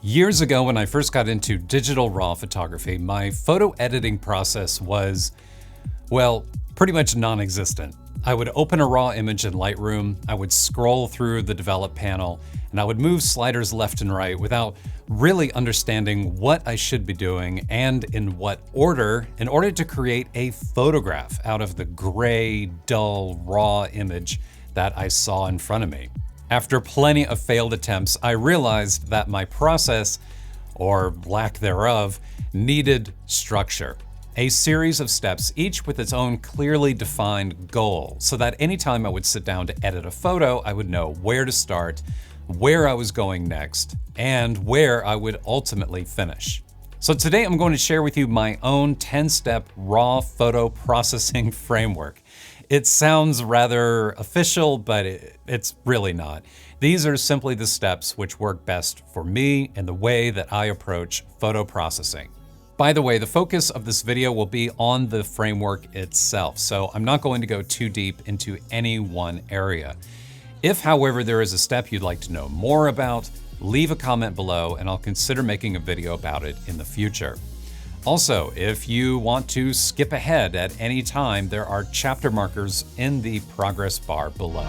Years ago, when I first got into digital RAW photography, my photo editing process was, well, pretty much non-existent. I would open a RAW image in Lightroom, I would scroll through the develop panel, and I would move sliders left and right without really understanding what I should be doing and in what order in order to create a photograph out of the gray, dull, raw image that I saw in front of me. After plenty of failed attempts, I realized that my process, or lack thereof, needed structure. A series of steps, each with its own clearly defined goal, so that anytime I would sit down to edit a photo, I would know where to start, where I was going next, and where I would ultimately finish. So today I'm going to share with you my own 10-step RAW photo processing framework. It sounds rather official, but it's really not. These are simply the steps which work best for me and the way that I approach photo processing. By the way, the focus of this video will be on the framework itself, so I'm not going to go too deep into any one area. If, however, there is a step you'd like to know more about, leave a comment below and I'll consider making a video about it in the future. Also, if you want to skip ahead at any time, there are chapter markers in the progress bar below.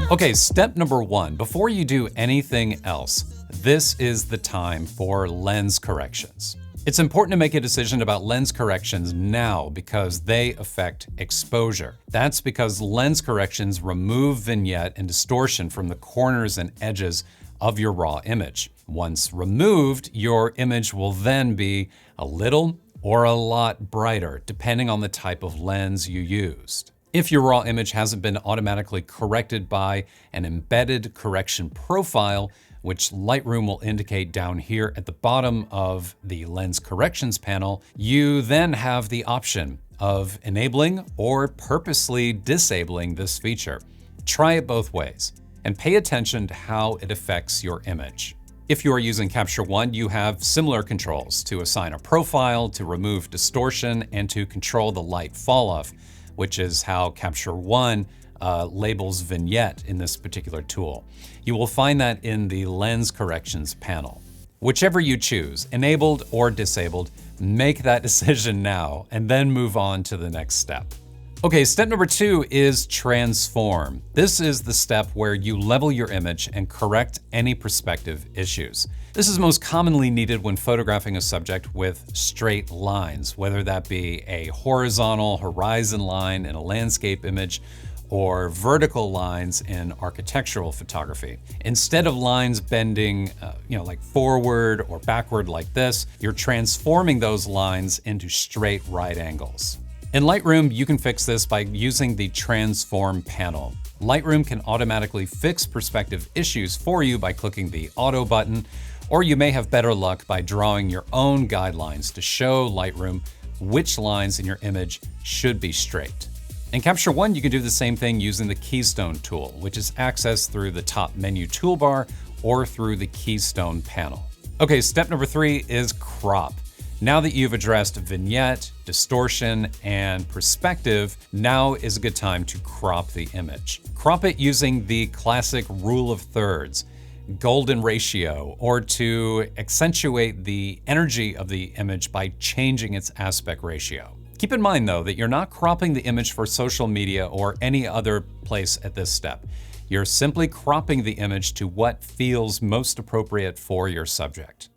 Okay, step number 1. Before you do anything else, this is the time for lens corrections. It's important to make a decision about lens corrections now because they affect exposure. That's because lens corrections remove vignette and distortion from the corners and edges of your raw image. Once removed, your image will then be a little or a lot brighter, depending on the type of lens you used. If your raw image hasn't been automatically corrected by an embedded correction profile, which Lightroom will indicate down here at the bottom of the lens corrections panel, you then have the option of enabling or purposely disabling this feature. Try it both ways and pay attention to how it affects your image. If you are using Capture One, you have similar controls to assign a profile, to remove distortion, and to control the light fall off, which is how Capture One labels vignette in this particular tool. You will find that in the lens corrections panel. Whichever you choose, enabled or disabled, make that decision now and then move on to the next step. Okay, step number 2 is transform. This is the step where you level your image and correct any perspective issues. This is most commonly needed when photographing a subject with straight lines, whether that be a horizontal horizon line in a landscape image or vertical lines in architectural photography. Instead of lines bending, like forward or backward like this, you're transforming those lines into straight right angles. In Lightroom, you can fix this by using the Transform panel. Lightroom can automatically fix perspective issues for you by clicking the Auto button, or you may have better luck by drawing your own guidelines to show Lightroom which lines in your image should be straight. In Capture One, you can do the same thing using the Keystone tool, which is accessed through the top menu toolbar or through the Keystone panel. Okay, step number 3 is crop. Now that you've addressed vignette, distortion, and perspective, now is a good time to crop the image. Crop it using the classic rule of thirds, golden ratio, or to accentuate the energy of the image by changing its aspect ratio. Keep in mind though that you're not cropping the image for social media or any other place at this step. You're simply cropping the image to what feels most appropriate for your subject.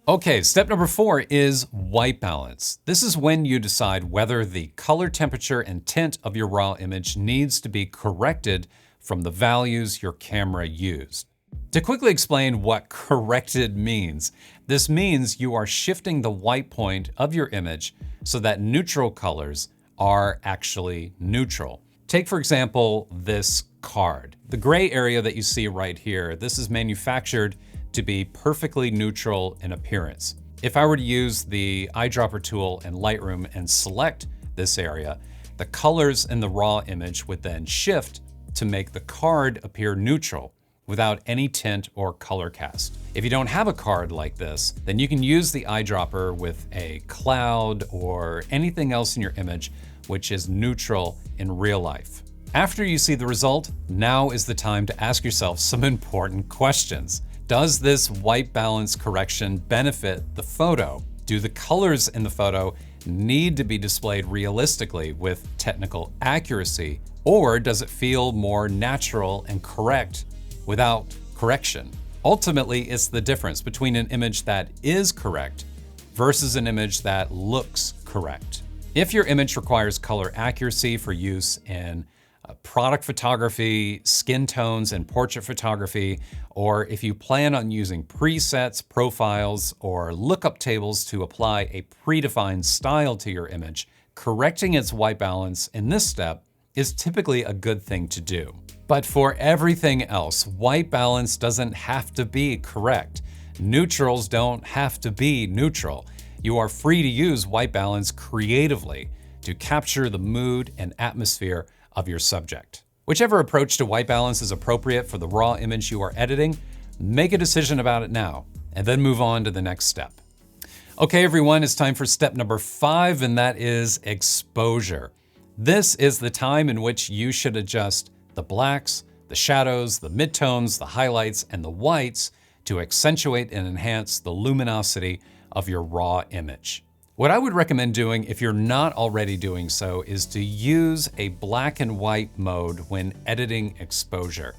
Okay, step number 4 is white balance. This is when you decide whether the color temperature and tint of your raw image needs to be corrected from the values your camera used. To quickly explain what corrected means, this means you are shifting the white point of your image so that neutral colors are actually neutral. Take, for example, this card. The gray area that you see right here, this is manufactured to be perfectly neutral in appearance. If I were to use the eyedropper tool in Lightroom and select this area, the colors in the raw image would then shift to make the card appear neutral without any tint or color cast. If you don't have a card like this, then you can use the eyedropper with a cloud or anything else in your image which is neutral in real life. After you see the result, now is the time to ask yourself some important questions. Does this white balance correction benefit the photo? Do the colors in the photo need to be displayed realistically with technical accuracy, or does it feel more natural and correct without correction? Ultimately, it's the difference between an image that is correct versus an image that looks correct. If your image requires color accuracy for use in product photography, skin tones, and portrait photography, or if you plan on using presets, profiles, or lookup tables to apply a predefined style to your image, correcting its white balance in this step is typically a good thing to do. But for everything else, white balance doesn't have to be correct. Neutrals don't have to be neutral. You are free to use white balance creatively to capture the mood and atmosphere of your subject. Whichever approach to white balance is appropriate for the raw image you are editing, make a decision about it now, and then move on to the next step. Okay, everyone, it's time for step number 5, and that is exposure. This is the time in which you should adjust the blacks, the shadows, the midtones, the highlights, and the whites to accentuate and enhance the luminosity of your raw image. What I would recommend doing, if you're not already doing so, is to use a black and white mode when editing exposure.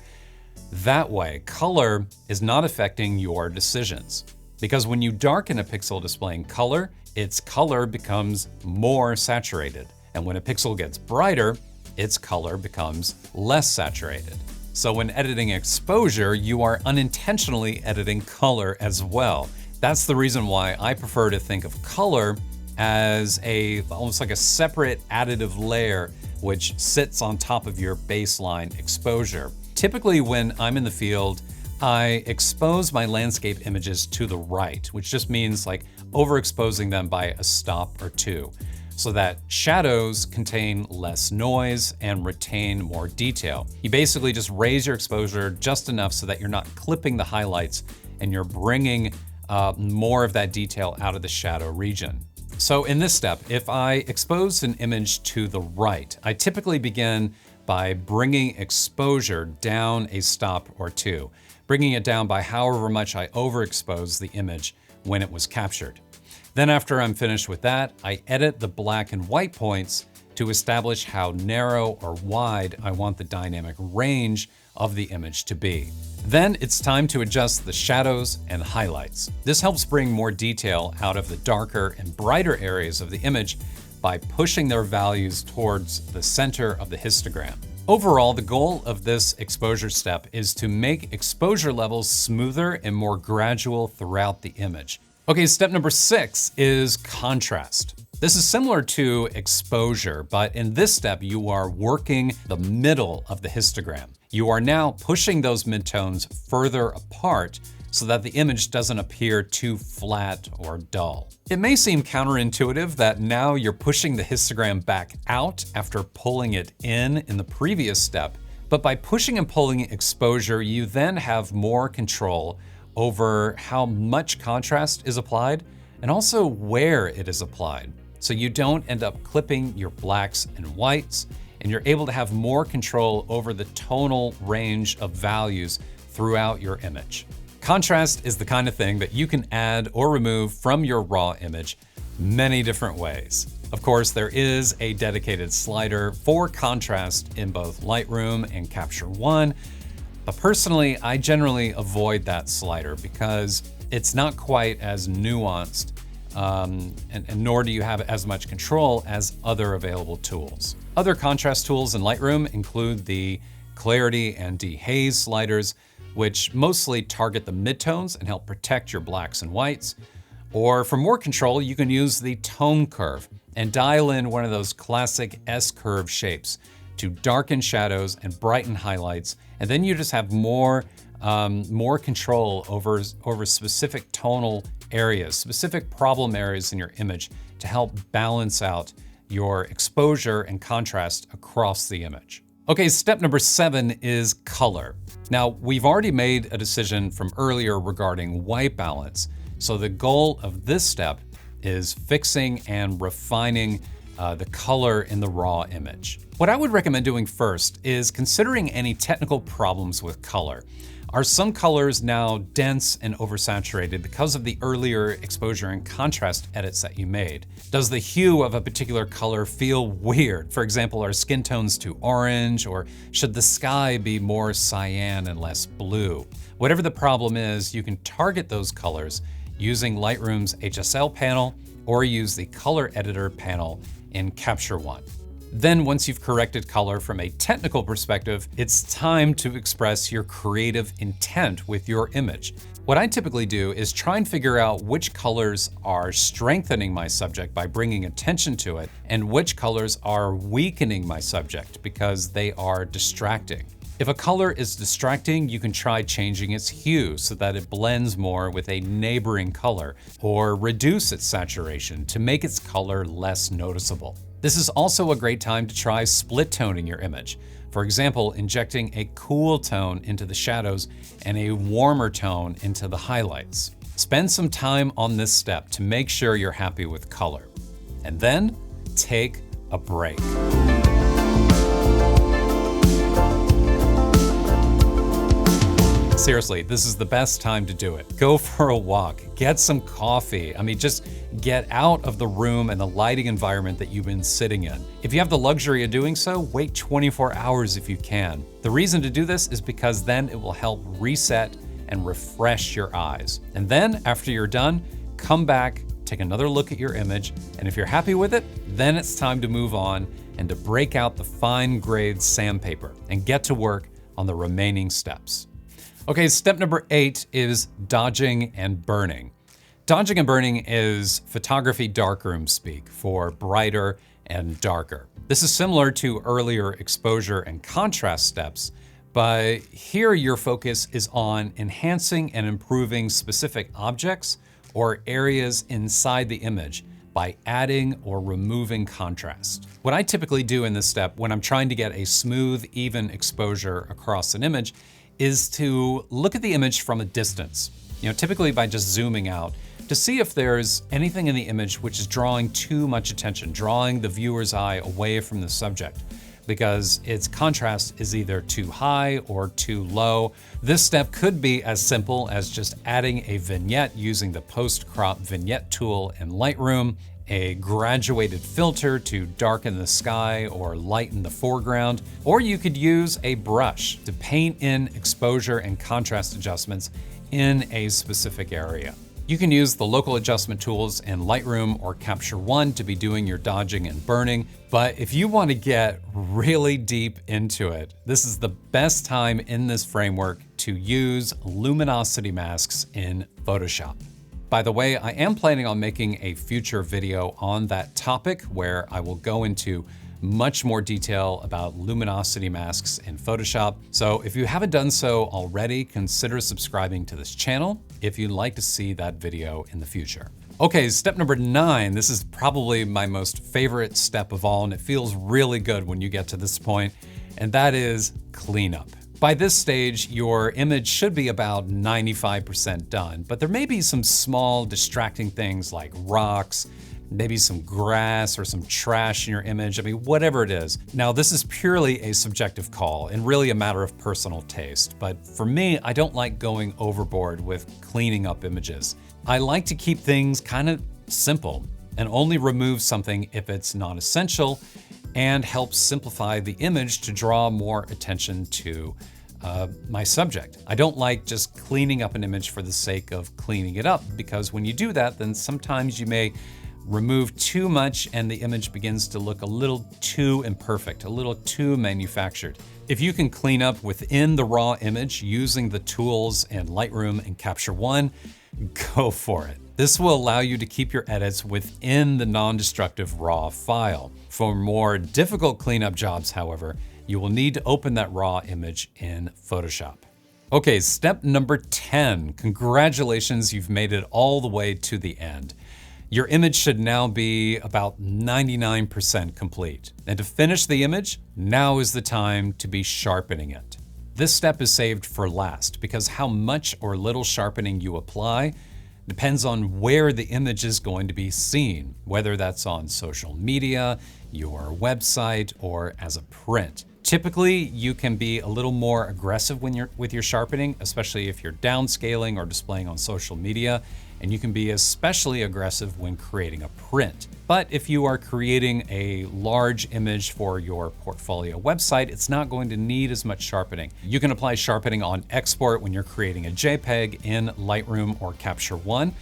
That way, color is not affecting your decisions. Because when you darken a pixel displaying color, its color becomes more saturated. And when a pixel gets brighter, its color becomes less saturated. So when editing exposure, you are unintentionally editing color as well. That's the reason why I prefer to think of color as almost like a separate additive layer which sits on top of your baseline exposure. Typically when I'm in the field, I expose my landscape images to the right, which just means like overexposing them by a stop or two, so that shadows contain less noise and retain more detail. You basically just raise your exposure just enough so that you're not clipping the highlights and you're bringing more of that detail out of the shadow region. So in this step, if I expose an image to the right, I typically begin by bringing exposure down a stop or two, bringing it down by however much I overexpose the image when it was captured. Then after I'm finished with that, I edit the black and white points to establish how narrow or wide I want the dynamic range of the image to be. Then it's time to adjust the shadows and highlights. This helps bring more detail out of the darker and brighter areas of the image by pushing their values towards the center of the histogram. Overall, the goal of this exposure step is to make exposure levels smoother and more gradual throughout the image. Okay, step number 6 is contrast. This is similar to exposure, but in this step, you are working the middle of the histogram. You are now pushing those midtones further apart so that the image doesn't appear too flat or dull. It may seem counterintuitive that now you're pushing the histogram back out after pulling it in the previous step, but by pushing and pulling exposure, you then have more control over how much contrast is applied and also where it is applied. So you don't end up clipping your blacks and whites, and you're able to have more control over the tonal range of values throughout your image. Contrast is the kind of thing that you can add or remove from your raw image many different ways. Of course, there is a dedicated slider for contrast in both Lightroom and Capture One, but personally, I generally avoid that slider because it's not quite as nuanced, and nor do you have as much control as other available tools. Other contrast tools in Lightroom include the clarity and dehaze sliders, which mostly target the midtones and help protect your blacks and whites. Or for more control, you can use the tone curve and dial in one of those classic S-curve shapes to darken shadows and brighten highlights. And then you just have more control over specific tonal areas, specific problem areas in your image to help balance out your exposure and contrast across the image. Okay, step number 7 is color. Now, we've already made a decision from earlier regarding white balance. So the goal of this step is fixing and refining the color in the raw image. What I would recommend doing first is considering any technical problems with color. Are some colors now dense and oversaturated because of the earlier exposure and contrast edits that you made? Does the hue of a particular color feel weird? For example, are skin tones too orange, or should the sky be more cyan and less blue? Whatever the problem is, you can target those colors using Lightroom's HSL panel or use the color editor panel in Capture One. Then once you've corrected color from a technical perspective, it's time to express your creative intent with your image. What I typically do is try and figure out which colors are strengthening my subject by bringing attention to it, and which colors are weakening my subject because they are distracting. If a color is distracting, you can try changing its hue so that it blends more with a neighboring color, or reduce its saturation to make its color less noticeable. This is also a great time to try split toning your image. For example, injecting a cool tone into the shadows and a warmer tone into the highlights. Spend some time on this step to make sure you're happy with color. And then take a break. Seriously, this is the best time to do it. Go for a walk, get some coffee. Just get out of the room and the lighting environment that you've been sitting in. If you have the luxury of doing so, wait 24 hours if you can. The reason to do this is because then it will help reset and refresh your eyes. And then after you're done, come back, take another look at your image, and if you're happy with it, then it's time to move on and to break out the fine grade sandpaper and get to work on the remaining steps. Okay, step number 8 is dodging and burning. Dodging and burning is photography darkroom speak for brighter and darker. This is similar to earlier exposure and contrast steps, but here your focus is on enhancing and improving specific objects or areas inside the image by adding or removing contrast. What I typically do in this step when I'm trying to get a smooth, even exposure across an image is to look at the image from a distance, typically by just zooming out, to see if there's anything in the image which is drawing too much attention, drawing the viewer's eye away from the subject, because its contrast is either too high or too low. This step could be as simple as just adding a vignette using the post-crop vignette tool in Lightroom, a graduated filter to darken the sky or lighten the foreground, or you could use a brush to paint in exposure and contrast adjustments in a specific area. You can use the local adjustment tools in Lightroom or Capture One to be doing your dodging and burning, but if you want to get really deep into it, this is the best time in this framework to use luminosity masks in Photoshop. By the way, I am planning on making a future video on that topic where I will go into much more detail about luminosity masks in Photoshop. So if you haven't done so already, consider subscribing to this channel if you'd like to see that video in the future. Okay, step number 9. This is probably my most favorite step of all, and it feels really good when you get to this point, and that is cleanup. By this stage, your image should be about 95% done, but there may be some small distracting things like rocks, maybe some grass or some trash in your image. Whatever it is. Now, this is purely a subjective call and really a matter of personal taste, but for me, I don't like going overboard with cleaning up images. I like to keep things kind of simple and only remove something if it's not essential and helps simplify the image to draw more attention to my subject. I don't like just cleaning up an image for the sake of cleaning it up, because when you do that, then sometimes you may remove too much and the image begins to look a little too imperfect, a little too manufactured. If you can clean up within the raw image using the tools in Lightroom and Capture One, go for it. This will allow you to keep your edits within the non-destructive raw file. For more difficult cleanup jobs, however, you will need to open that raw image in Photoshop. Okay, step number 10. Congratulations, you've made it all the way to the end. Your image should now be about 99% complete. And to finish the image, now is the time to be sharpening it. This step is saved for last because how much or little sharpening you apply Depends on where the image is going to be seen, whether that's on social media, your website, or as a print. Typically, you can be a little more aggressive with your sharpening, especially if you're downscaling or displaying on social media, and you can be especially aggressive when creating a print. But if you are creating a large image for your portfolio website, it's not going to need as much sharpening. You can apply sharpening on export when you're creating a JPEG in Lightroom or Capture One,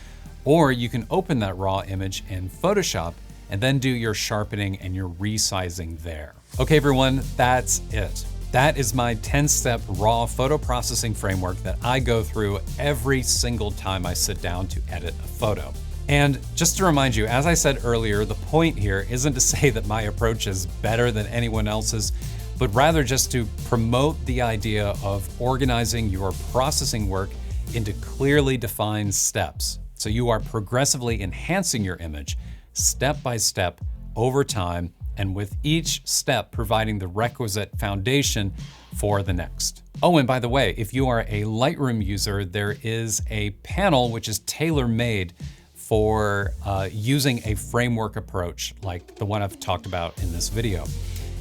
or you can open that raw image in Photoshop and then do your sharpening and your resizing there. Okay, everyone, that's it. That is my 10-step raw photo processing framework that I go through every single time I sit down to edit a photo. And just to remind you, as I said earlier, the point here isn't to say that my approach is better than anyone else's, but rather just to promote the idea of organizing your processing work into clearly defined steps. So you are progressively enhancing your image step by step over time, and with each step providing the requisite foundation for the next. Oh, and by the way, if you are a Lightroom user, there is a panel which is tailor-made for using a framework approach like the one I've talked about in this video,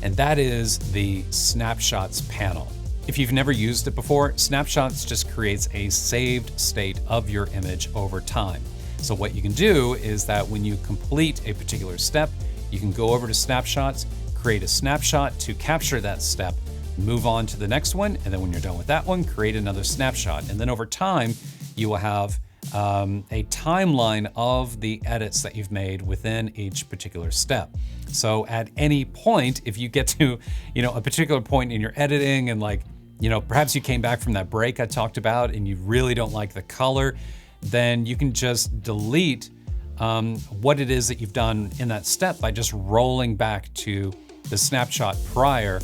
and that is the Snapshots panel. If you've never used it before, Snapshots just creates a saved state of your image over time. So what you can do is that when you complete a particular step, you can go over to Snapshots, create a snapshot to capture that step, move on to the next one, and then when you're done with that one, create another snapshot. And then over time, you will have a timeline of the edits that you've made within each particular step. So at any point, if you get to, a particular point in your editing and perhaps you came back from that break I talked about and you really don't like the color, then you can just delete what it is that you've done in that step by just rolling back to the snapshot prior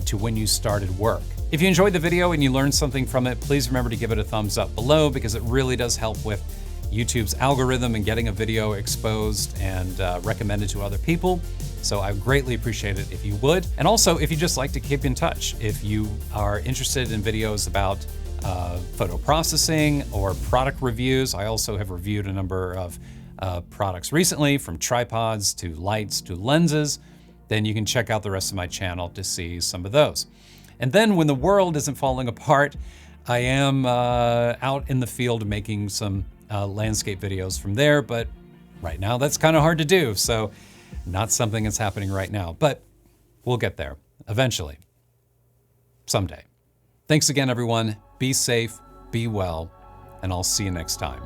to when you started work. If you enjoyed the video and you learned something from it, please remember to give it a thumbs up below because it really does help with YouTube's algorithm and getting a video exposed and recommended to other people. So I greatly appreciate it if you would. And also, if you just like to keep in touch, if you are interested in videos about photo processing or product reviews, I also have reviewed a number of products recently, from tripods to lights to lenses, then you can check out the rest of my channel to see some of those. And then when the world isn't falling apart, I am out in the field making some landscape videos from there, but right now that's kind of hard to do, so not something that's happening right now, but we'll get there eventually, someday. Thanks again, everyone. Be safe, be well, and I'll see you next time.